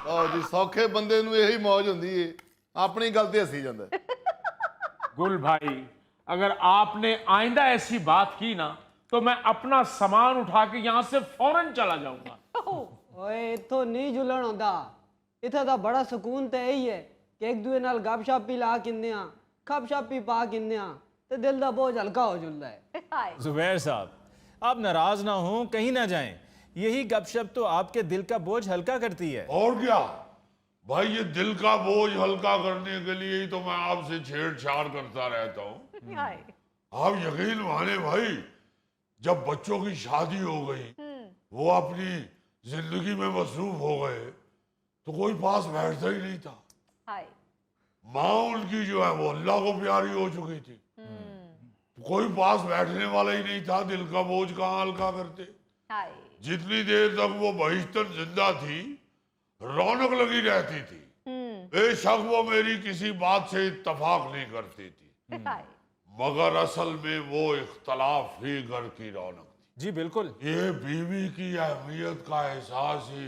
जी सौखे बंदे नूं यही मौज हुंदी है, अपनी गल ते हसी जांदा है। गुल भाई, अगर आपने आइंदा ऐसी बात की ना तो मैं अपना सामान उठा के यहां से फौरन चला जाऊंगा। ओए इथों नहीं जुलन होंदा, इथे तो बड़ा सुकून ते यही है कि एक दूए नाल गपशप भी ला किन्ने आ, खपशप भी पा किन्ने आ, ते दिल दा बोझ हल्का हो जुलदा है। जुबैर साहब, आप नाराज ना हो, कहीं ना जाएं। यही गपशप तो आपके दिल का बोझ हल्का करती है। और क्या भाई, ये दिल का बोझ हल्का करने के लिए ही तो मैं आपसे छेड़छाड़ करता रहता हूँ। आप यकीन माने भाई, जब बच्चों की शादी हो गई, वो अपनी जिंदगी में मसरूफ हो गए, तो कोई पास बैठता ही नहीं था। माँ उनकी जो है वो अल्लाह को प्यारी हो चुकी थी, कोई पास बैठने वाला ही नहीं था। दिल का बोझ कहाँ हल्का करते। जितनी देर तक वो बहिश्तन जिंदा थी, रौनक लगी रहती थी। बेशक वो मेरी किसी बात से इत्तफाक नहीं करती थी, मगर असल में वो इख्तलाफ ही घर की रौनक थी। जी बिल्कुल। ये बीवी की अहमियत का एहसास ही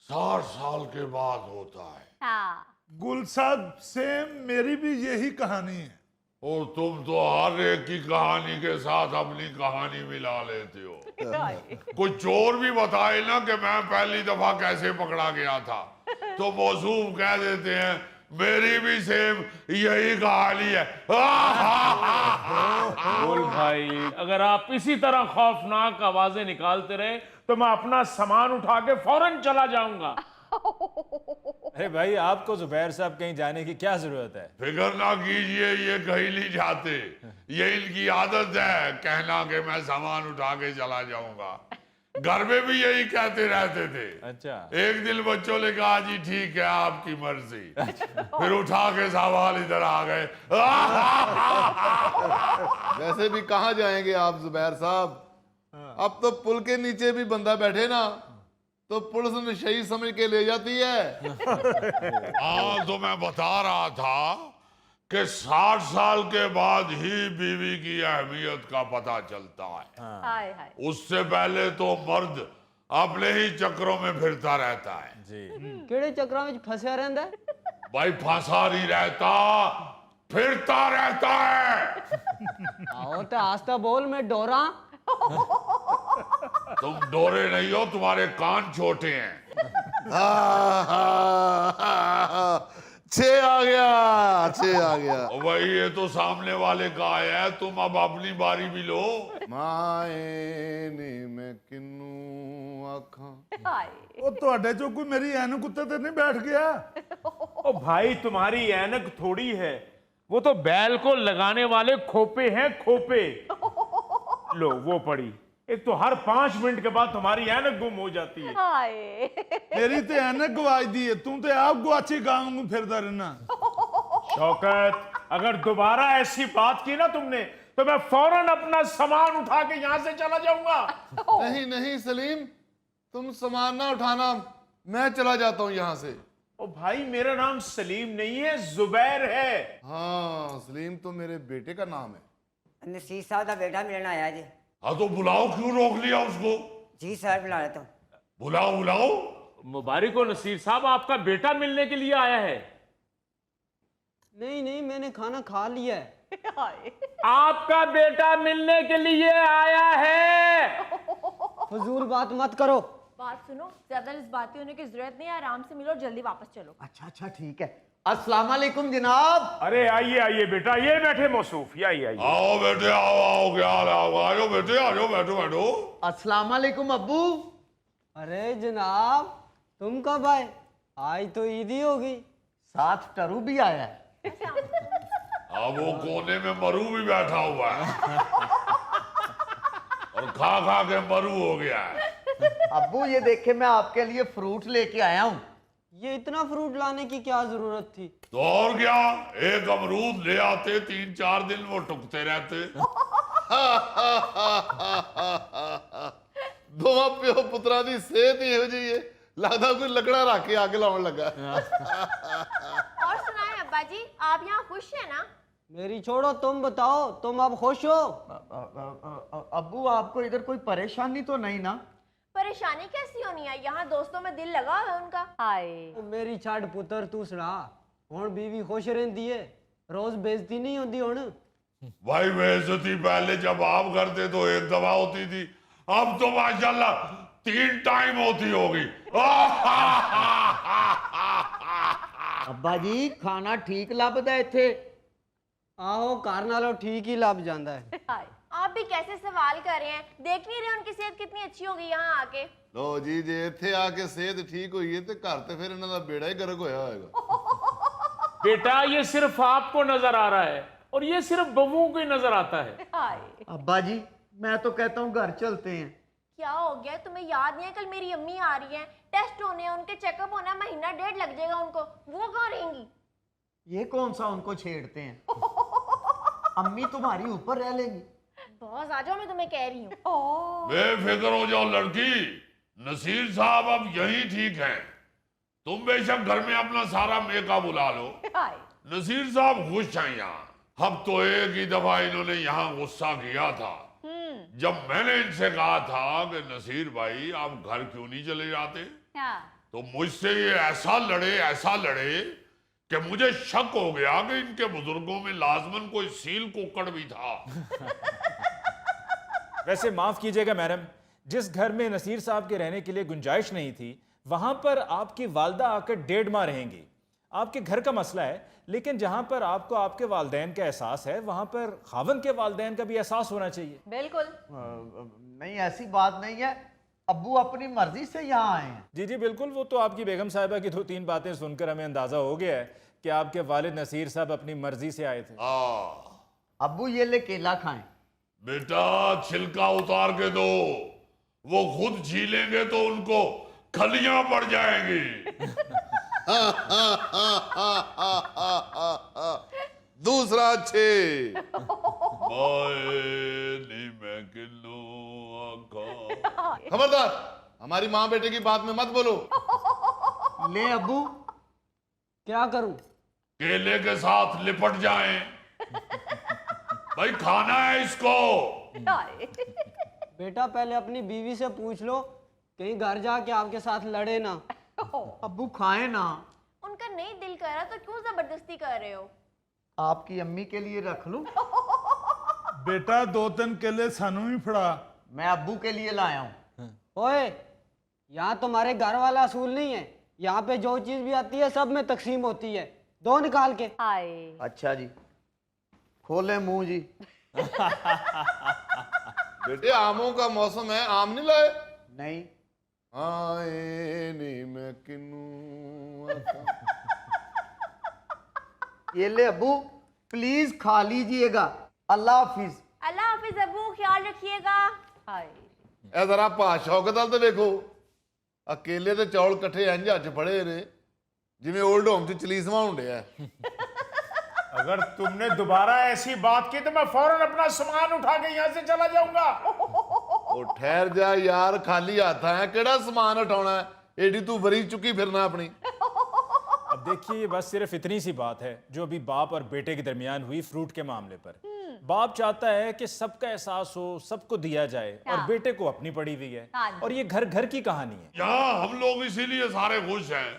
60 साल के बाद होता है। गुल साहब सेम मेरी भी यही कहानी है। और तुम तो हर एक की कहानी के साथ अपनी कहानी मिला लेते हो। कोई चोर भी बताए ना कि मैं पहली दफा कैसे पकड़ा गया था, तो मौसूफ कह देते हैं मेरी भी सेम यही कहानी है। गुल भाई, अगर आप इसी तरह खौफनाक आवाजें निकालते रहे तो मैं अपना सामान उठा के फौरन चला जाऊंगा। अरे भाई, आपको जुबैर साहब कहीं जाने की क्या जरूरत है? फिक्र ना कीजिए, ये कहीं नहीं जाते। ये इनकी आदत है कहना कि मैं सामान उठा के चला जाऊंगा। घर में भी यही कहते रहते थे। अच्छा। एक दिन बच्चों ने कहा जी ठीक है आपकी मर्जी, फिर उठा के सामान इधर आ गए। वैसे भी कहाँ जाएंगे आप जुबैर साहब, अब तो पुल के नीचे भी बंदा बैठे ना तो पुलिस नशई समझ के ले जाती है। हाँ, तो मैं बता रहा था कि 60 साल के बाद ही बीवी की अहमियत का पता चलता है। उससे पहले तो मर्द अपने ही चक्रों में फिरता रहता है। जी। केड़े चक्रां विच फंसिया रहंदा है? भाई फंसा नहीं रहता, फिरता रहता है। आओ ते आस्ता बोल, मैं डोरा। तुम डोरे नहीं हो, तुम्हारे कान छोटे हैं। छे आ गया। और भाई ये तो सामने वाले का आया है, तुम अब अपनी बारी भी लो। माए नी मैं किन्नू आखा। ਉਹ ਤੁਹਾਡੇ ਚੋਂ ਕੋਈ ਮੇਰੀ ਐਨਕ ਉੱਤੇ ਤੇ ਨਹੀਂ ਬੈਠ ਗਿਆ? ओ भाई, तुम्हारी ऐनक थोड़ी है, वो तो बैल को लगाने वाले खोपे हैं, खोपे। लो वो पड़ी। एक तो हर 5 मिनट के बाद तुम्हारी ऐनक गुम हो जाती है। ਮੇਰੀ ਤੇ ਐਨਕ ਗਵਾਚਦੀ ਹੈ, ਤੂੰ ਤੇ ਆਪ ਗਵਾਚੀ ਗਾਂ ਵਾਂਗੂ ਫਿਰਦਾ ਰਹਿਣਾ। शौकत, अगर दोबारा ऐसी बात की ना तुमने तो मैं फौरन अपना सामान उठा के यहां से चला जाऊंगा। नहीं सलीम, तुम सामान ना उठाना, मैं चला जाता हूँ यहाँ से। ओ भाई, मेरा नाम सलीम नहीं है, जुबैर है। हाँ, सलीम तो मेरे बेटे का नाम है। नसीर साहब का बेटा मिलना आया जी। हाँ तो बुलाओ, क्यों रोक लिया उसको? जी सर, बुला लेता हूँ। बुलाओ। मुबारक हो नसीर साहब, आपका बेटा मिलने के लिए आया है। नहीं, मैंने खाना खा लिया है। आपका बेटा मिलने के लिए आया है। फजूल बात मत करो। बात सुनो, ज्यादा जज्बाती होने की जरूरत नहीं है, आराम से मिलो और जल्दी वापस चलो। अच्छा ठीक है। अस्सलाम वालेकुम जनाब। अरे आइए बेटा, ये बैठे मौसूफ, ये आइए। आओ बेटे, आओ क्या हाल है? आओ बेटे, आ जाओ, बैठो। अस्सलाम वालेकुम अब्बू। अरे जनाब, तुम कब आए? आज तो ईद ही होगी। साथ टरू भी आया है। अब वो कोने में मरू भी बैठा हुआ है और खा के मरू हो गया है। अब्बू ये देखे, मैं आपके लिए फ्रूट लेके आया हूँ। ये इतना फ्रूट लाने की क्या जरूरत थी? तो और क्या, एक अमरूद ले आते, 3-4 दिन वो टुकते रहते। दोवां प्यो पुत्रा दी सेहत ही हो जी है, लगता कोई लकड़ा रख के आग लाने लगा। और सुनाए अब्बा जी, आप यहाँ खुश हैं ना? मेरी छोड़ो, तुम बताओ, तुम अब खुश हो? अब्बू आपको इधर कोई परेशानी तो नहीं ना? परेशानी कैसी होनी है, यहाँ दोस्तों में दिल लगा हुआ है उनका। हाय ओ मेरी छाड़ पुत्र तू सुना, हुण बीवी खुश रहती है, रोज बेइज्जती नहीं होती हुण। भाई बेइज्जती पहले जब आप करते तो एक दफा होती थी, अब तो माशाल्लाह 3 टाइम होती होगी। अब्बा जी खाना ठीक लभदा इत्थे? आहो घर नालों ठीक ही लभ जांदा है। हाय आप भी कैसे सवाल कर रहे हैं, देख नहीं रहे उनकी सेहत कितनी अच्छी होगी यहाँ आके। लो जी जे इत्थे आके सेहत ठीक हुई है ते घर ते फिर इन्हां दा बेड़ा ही गर्क होया होएगा। बेटा ये सिर्फ आपको नजर आ रहा है और ये सिर्फ बहूओं को ही नजर आता है। हाय अब्बा जी मैं तो कहता हूँ घर चलते हैं। क्या हो गया, तुम्हें याद नहीं है कल मेरी अम्मी आ रही है, टेस्ट होने हैं उनके, चेकअप होना है, महीना 1.5 लग जाएगा उनको, वो कहाँ रहेंगी? ये कौन सा उनको छेड़ते हैं? अम्मी तुम्हारी ऊपर रह लेंगी। बॉस आ जाओ, मैं तुम्हें कह रही हूँ। बेफिक्र हो जाओ लड़की, नसीर साहब अब यही ठीक हैं। तुम बेशक घर में अपना सारा मेकअप बुला लो, हाय नसीर साहब खुश हैं यहाँ। अब तो एक ही दफा इन्होंने यहाँ गुस्सा किया था जब मैंने इनसे कहा था कि नसीर भाई आप घर क्यों नहीं चले जाते, तो मुझसे ये ऐसा लड़े कि मुझे शक हो गया कि इनके बुजुर्गों में लाजमन कोई सील कुकड़ भी था। वैसे माफ कीजिएगा मैडम, जिस घर में नसीर साहब के रहने के लिए गुंजाइश नहीं थी वहां पर आपकी वालदा आकर 1.5 माह रहेंगी। आपके घर का मसला है, लेकिन जहां पर आपको आपके वालदैन का एहसास है वहां पर खावन के वालदैन का भी एहसास होना चाहिए। बिल्कुल। नहीं ऐसी बात नहीं है, अब्बू अपनी मर्जी से यहाँ आए हैं। जी जी बिल्कुल, वो तो आपकी बेगम साहिबा की 2-3 बातें सुनकर हमें अंदाजा हो गया है कि आपके वालिद नसीर साहब अपनी मर्जी से आए थे। अब्बू ये ले केला खाएं। बेटा छिलका उतार के दो, वो खुद छीलेंगे तो उनको खलियां पड़ जाएंगी। दूसरा छे खबरदार हमारी माँ बेटे की बात में मत बोलो। ले अब्बू। क्या करूं? केले के साथ लिपट जाएं। भाई खाना है इसको। बेटा पहले अपनी बीवी से पूछ लो, कहीं घर जाके आपके साथ लड़े ना। अब्बू खाए ना। उनका नहीं दिल कर रहा तो क्यों जबरदस्ती कर रहे हो? आपकी अम्मी के लिए रख लूं? बेटा 2-3 केले सानू ही फड़ा। मैं अब्बू के लिए लाया हूं। ओए यहाँ तुम्हारे घर वाला असूल नहीं है, यहाँ पे जो चीज भी आती है सब में तकसीम होती है, दो निकाल के। हाय अच्छा जी, खोले मुंह जी। बेटे आमों का मौसम है, आम नहीं लाए? नहीं। आए नहीं मैं किन्नू ये ले अब्बू, प्लीज खा लीजिएगा। अल्लाह हाफिज। अल्लाह हाफिज अब्बू, ख्याल रखिएगा। हाय ए जरा शौकत तो देखो, अकेले ते चौल कट्ठे इंज हथ फड़े ने जिवें ओल्ड होम च चलीसवा होंडे है। अगर तुमने दोबारा ऐसी बात की तो मैं फौरन अपना सामान उठा के यहाँ से चला जाऊंगा। ओ ठहर जा यार, खाली हाथ है, केड़ा सामान उठाना है? एडी तू वरी चुकी फिरना अपनी। अब देखिए ये बस सिर्फ इतनी सी बात है जो अभी बाप और बेटे के दरमियान हुई फ्रूट के मामले पर। बाप चाहता है कि सबका एहसास हो, सबको दिया जाए, और बेटे को अपनी पड़ी हुई है, और ये घर घर की कहानी है। यहाँ हम लोग इसीलिए सारे खुश हैं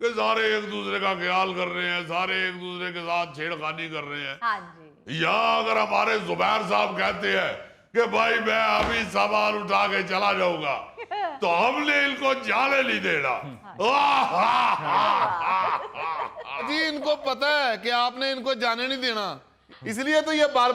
कि सारे एक दूसरे का ख्याल कर रहे हैं, सारे एक दूसरे के साथ छेड़खानी कर रहे हैं। हाँ जी। यहाँ अगर हमारे जुबैर साहब कहते हैं कि भाई मैं अभी सामान उठा के चला जाऊंगा, तो हमने इनको जाने नहीं देना। जी इनको पता है कि आपने इनको जाने नहीं देना, इसलिए तो ये बार